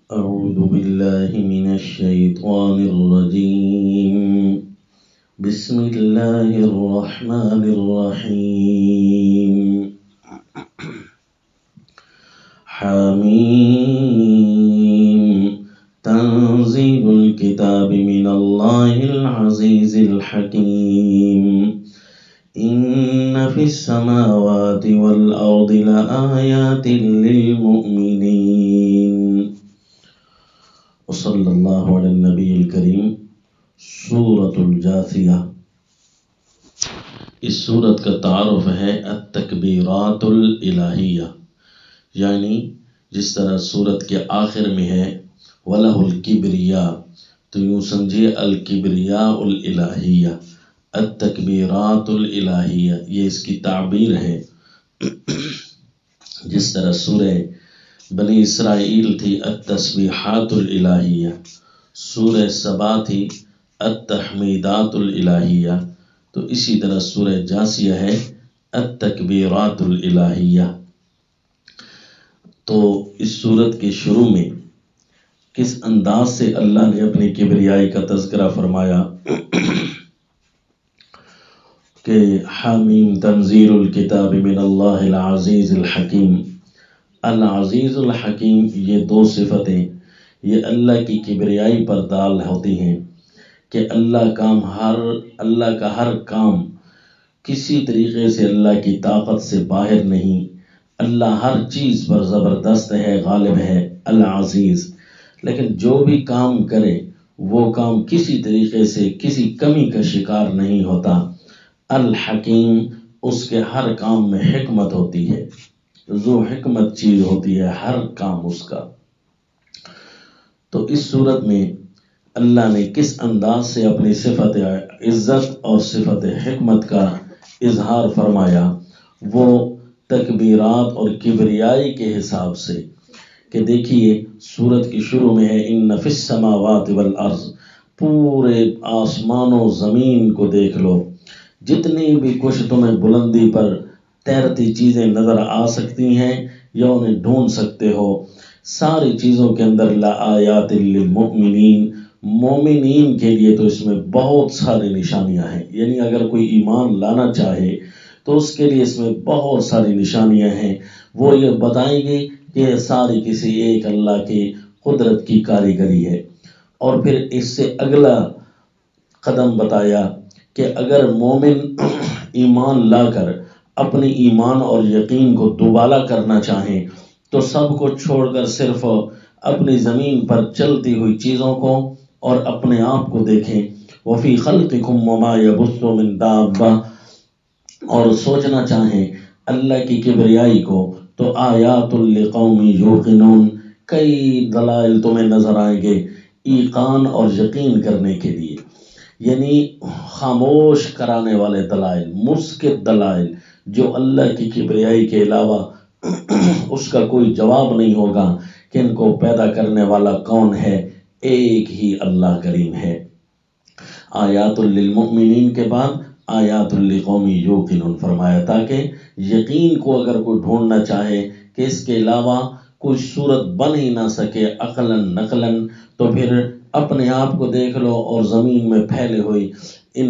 أعوذ بالله من الشيطان الرجيم. بسم الله الرحمن الرحيم. حميم تنزيل الكتاب من الله العزيز الحكيم. إن في السماوات والأرض لآيات للمؤمنين. وصلی اللہ علی النبی الکریم. سورۃ الجاثیہ. اس سورت کا تعارف ہے التکبیرات الالہیہ، یعنی جس طرح سورت کے آخر میں ہے وَلَهُ الْكِبْرِيَّاءُ، تو یوں سمجھیے الکبریاء الالہیہ، التکبیرات الالہیہ، یہ اس کی تعبیر ہے. جس طرح سورہ بنی اسرائیل تھی التسبیحات الالہیہ، سورہ سبا تھی التحمیدات الالہیہ، تو اسی طرح سورہ جاثیہ ہے التکبیرات الالہیہ. تو اس سورت کے شروع میں کس انداز سے اللہ نے اپنی کبریائی کا تذکرہ فرمایا کہ حامیم تنزیل الکتاب من اللہ العزیز الحکیم. العزیز الحکیم، یہ دو صفتیں یہ اللہ کی کبریائی پر دال ہوتی ہیں کہ اللہ کا ہر کام کسی طریقے سے اللہ کی طاقت سے باہر نہیں. اللہ ہر چیز پر زبردست ہے، غالب ہے، العزیز. لیکن جو بھی کام کرے وہ کام کسی طریقے سے کسی کمی کا شکار نہیں ہوتا. الحکیم، اس کے ہر کام میں حکمت ہوتی ہے، ذو حکمت چیز ہوتی ہے ہر کام اس کا. تو اس صورت میں اللہ نے کس انداز سے اپنی صفت عزت اور صفت حکمت کا اظہار فرمایا، وہ تکبیرات اور کبریائی کے حساب سے کہ دیکھیے سورت کی شروع میں ہے ان فی السماوات والارض، پورے آسمان و زمین کو دیکھ لو، جتنی بھی کچھ تمہیں بلندی پر تیرتی چیزیں نظر آ سکتی ہیں یا انہیں ڈھونڈ سکتے ہو، ساری چیزوں کے اندر لآیات للمؤمنین، مومنین کے لیے تو اس میں بہت ساری نشانیاں ہیں. یعنی اگر کوئی ایمان لانا چاہے تو اس کے لیے اس میں بہت ساری نشانیاں ہیں. وہ یہ بتائیں گے کہ یہ ساری کسی ایک اللہ کی قدرت کی کاریگری ہے. اور پھر اس سے اگلا قدم بتایا کہ اگر مومن ایمان لا کر اپنی ایمان اور یقین کو دوبالا کرنا چاہیں تو سب کو چھوڑ کر صرف اپنی زمین پر چلتی ہوئی چیزوں کو اور اپنے آپ کو دیکھیں. وفی خلقکم وما یبث من دابہ، اور سوچنا چاہیں اللہ کی کبریائی کو تو آیات لقوم یوقنون، کئی دلائل تمہیں نظر آئیں گے ایقان اور یقین کرنے کے لیے، یعنی خاموش کرانے والے دلائل، مسکت دلائل، جو اللہ کی کبریائی کے علاوہ اس کا کوئی جواب نہیں ہوگا کہ ان کو پیدا کرنے والا کون ہے، ایک ہی اللہ کریم ہے. آیات للمؤمنین کے بعد آیات لقوم یوقنون فرمایا تاکہ یقین کو اگر کوئی ڈھونڈنا چاہے کہ اس کے علاوہ کوئی صورت بن ہی نہ سکے عقلاً نقلاً، تو پھر اپنے آپ کو دیکھ لو اور زمین میں پھیلے ہوئی ان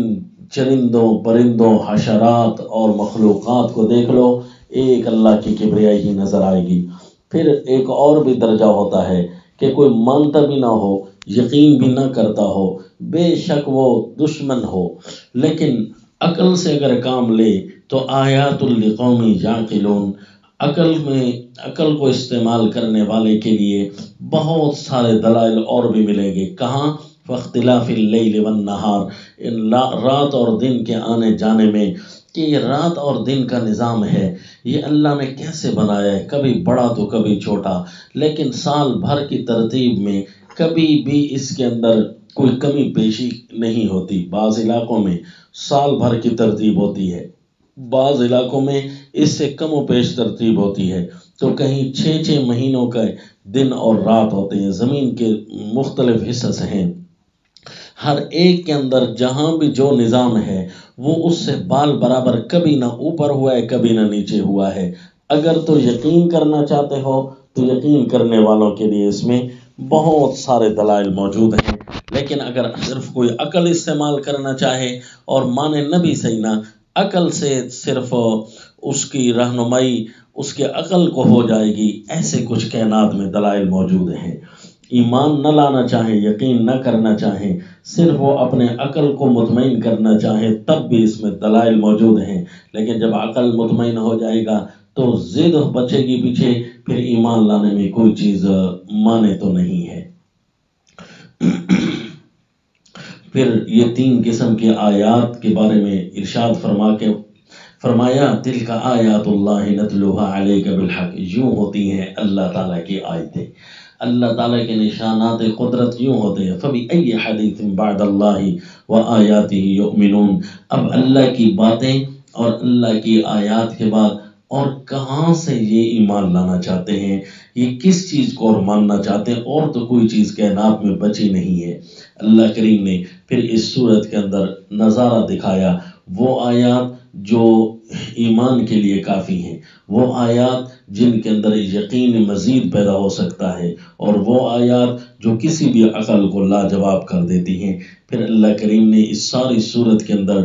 چرندوں پرندوں حشرات اور مخلوقات کو دیکھ لو، ایک اللہ کی کبریائی ہی نظر آئے گی. پھر ایک اور بھی درجہ ہوتا ہے کہ کوئی مانتا بھی نہ ہو، یقین بھی نہ کرتا ہو، بے شک وہ دشمن ہو، لیکن عقل سے اگر کام لے تو آیات لقوم یعقلون، عقل کو استعمال کرنے والے کے لیے بہت سارے دلائل اور بھی ملیں گے. کہاں؟ فاختلاف اللیل والنہار، ان رات اور دن کے آنے جانے میں، کہ یہ رات اور دن کا نظام ہے یہ اللہ نے کیسے بنایا ہے، کبھی بڑا تو کبھی چھوٹا، لیکن سال بھر کی ترتیب میں کبھی بھی اس کے اندر کوئی کمی پیشی نہیں ہوتی. بعض علاقوں میں سال بھر کی ترتیب ہوتی ہے، بعض علاقوں میں اس سے کم و بیش ترتیب ہوتی ہے، تو کہیں 6 مہینوں کا دن اور رات ہوتے ہیں. زمین کے مختلف حصص ہیں، ہر ایک کے اندر جہاں بھی جو نظام ہے وہ اس سے بال برابر کبھی نہ اوپر ہوا ہے کبھی نہ نیچے ہوا ہے. اگر تو یقین کرنا چاہتے ہو تو یقین کرنے والوں کے لیے اس میں بہت سارے دلائل موجود ہیں، لیکن اگر صرف کوئی عقل استعمال کرنا چاہے اور مانے نبی سینا، عقل سے صرف اس کی رہنمائی اس کے عقل کو ہو جائے گی، ایسے کچھ کائنات میں دلائل موجود ہیں۔ ایمان نہ لانا چاہیں، یقین نہ کرنا چاہیں، صرف وہ اپنے عقل کو مطمئن کرنا چاہیں، تب بھی اس میں دلائل موجود ہیں، لیکن جب عقل مطمئن ہو جائے گا تو ضد بچے گی پیچھے، پھر ایمان لانے میں کوئی چیز مانے تو نہیں ہے۔ پھر یہ 3 قسم کی آیات کے بارے میں ارشاد فرمایا تلک آیات اللہ نتلوها علیک بالحق، یوں ہوتی ہیں اللہ تعالیٰ کی آیتیں، اللہ تعالیٰ کے نشانات قدرت یوں ہوتے ہیں۔ فبأي حدیث بعد اللہ وآیاتہ یؤمنون، اب اللہ کی باتیں اور اللہ کی آیات کے بعد اور کہاں سے یہ ایمان لانا چاہتے ہیں، یہ کس چیز کو اور ماننا چاہتے ہیں، اور تو کوئی چیز کائنات میں بچی نہیں ہے۔ اللہ کریم نے پھر اس صورت کے اندر نظارہ دکھایا، وہ آیات جو ایمان کے لیے کافی ہیں، وہ آیات جن کے اندر یقین مزید پیدا ہو سکتا ہے، اور وہ آیات جو کسی بھی عقل کو لاجواب کر دیتی ہیں۔ پھر اللہ کریم نے اس ساری صورت کے اندر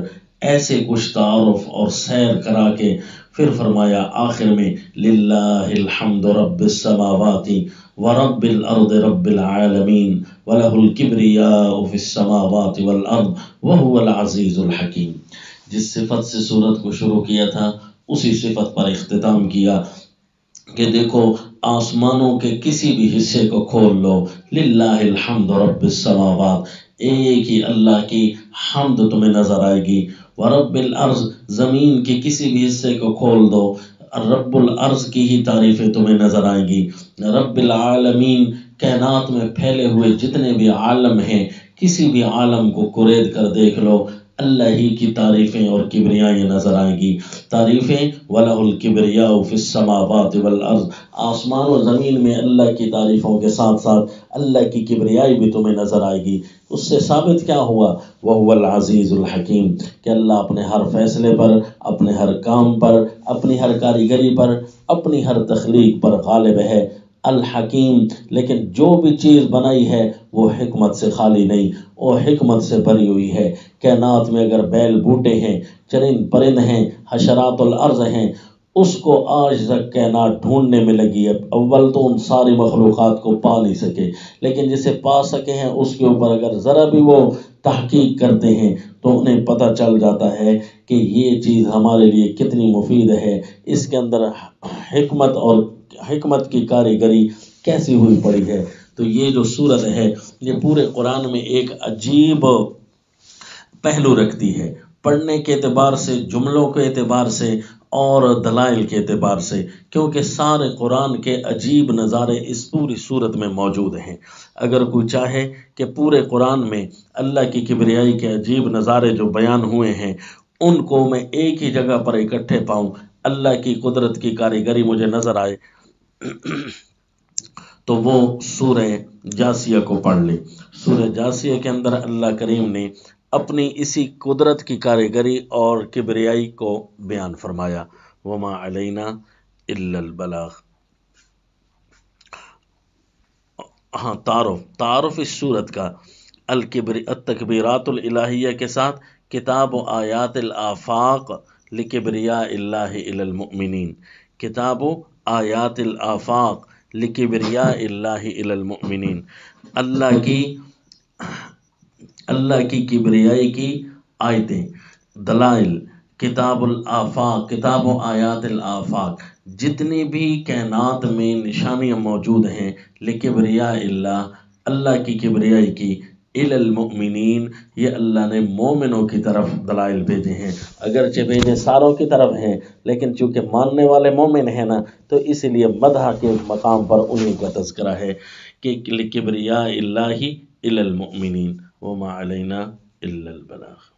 ایسے کچھ تعارف اور سیر کرا کے پھر فرمایا آخر میں للہ الحمد رب السماوات ورب الارض رب العالمین وَلَهُ الْكِبْرِيَاءُ فِي السَّمَاوَاتِ وَالْأَرْضِ وَهُوَ الْعَزِيزُ الْحَكِيمُ۔ جس صفت سے سورت کو شروع کیا تھا اسی صفت پر اختتام کیا کہ دیکھو آسمانوں کے کسی بھی حصے کو کھول لو، للہ الحمد رب السماوات، ایک ہی اللہ کی حمد تمہیں نظر آئے گی، ورب الارض، زمین کے کسی بھی حصے کو کھول دو، رب الارض کی ہی تعریفیں تمہیں نظر آئیں گی، رب العالمین، کائنات میں پھیلے ہوئے جتنے بھی عالم ہیں، کسی بھی عالم کو قرید کر دیکھ لو، اللہ ہی کی تعریفیں اور کبریائیں نظر آئیں گی۔ تعریفیں وَلَهُ الْكِبْرِيَاءُ فِي السَّمَاوَاتِ وَالْأَرْضِ، آسمان و زمین میں اللہ کی تعریفوں کے ساتھ ساتھ اللہ کی کبریائی بھی تمہیں نظر آئے گی۔ اس سے ثابت کیا ہوا؟ وَهُوَ الْعَزِيزُ الْحَكِيمُ، کہ اللہ اپنے ہر فیصلے پر، اپنے ہر کام پر، اپنی ہر کاریگری پر، اپنی ہر تخلیق پر غالب ہے، الحکیم، لیکن جو بھی چیز بنائی ہے وہ حکمت سے خالی نہیں، وہ حکمت سے بھری ہوئی ہے۔ کائنات میں اگر بیل بوٹے ہیں، چرند پرند ہیں، حشرات الارض ہیں، اس کو آج تک کائنات ڈھونڈنے میں لگی ہے، اول تو ان ساری مخلوقات کو پا نہیں سکے، لیکن جسے پا سکے ہیں اس کے اوپر اگر ذرا بھی وہ تحقیق کرتے ہیں تو انہیں پتہ چل جاتا ہے کہ یہ چیز ہمارے لیے کتنی مفید ہے، اس کے اندر حکمت اور حکمت کی کاریگری کیسی ہوئی پڑی ہے۔ تو یہ جو صورت ہے یہ پورے قرآن میں ایک عجیب پہلو رکھتی ہے، پڑھنے کے اعتبار سے، جملوں کے اعتبار سے اور دلائل کے اعتبار سے، کیونکہ سارے قرآن کے عجیب نظارے اس پوری صورت میں موجود ہیں۔ اگر کوئی چاہے کہ پورے قرآن میں اللہ کی کبریائی کے عجیب نظارے جو بیان ہوئے ہیں ان کو میں ایک ہی جگہ پر اکٹھے پاؤں، اللہ کی قدرت کی کاریگری مجھے نظر آئے، تو وہ سورہ جاثیہ کو پڑھ لیں۔ سورہ جاثیہ کے اندر اللہ کریم نے اپنی اسی قدرت کی کاریگری اور کبریائی کو بیان فرمایا، وما علینا الا البلاغ۔ ہاں، تعارف اس صورت کا التکبیرات الالہیہ کے ساتھ کتاب و آیات الآفاق لکبریاء اللہ الی المؤمنین، کتاب و آیات الآفاق لکبریاء اللہ الی المؤمنین، اللہ کی کبریائی کی آیتیں، دلائل، کتاب الآفاق، کتاب و آیات الآفاق، جتنی بھی کائنات میں نشانیاں موجود ہیں لکبریاء اللہ کی کبریائی کی، الی المؤمنین، یہ اللہ نے مومنوں کی طرف دلائل بھیجے ہیں، اگرچہ بھیجے ساروں کی طرف ہیں لیکن چونکہ ماننے والے مومن ہیں نا تو اس لیے مدح کے مقام پر انہیں کا تذکرہ ہے کہ لکبریاء اللہ الی المؤمنین وما علینا الا البلاغ۔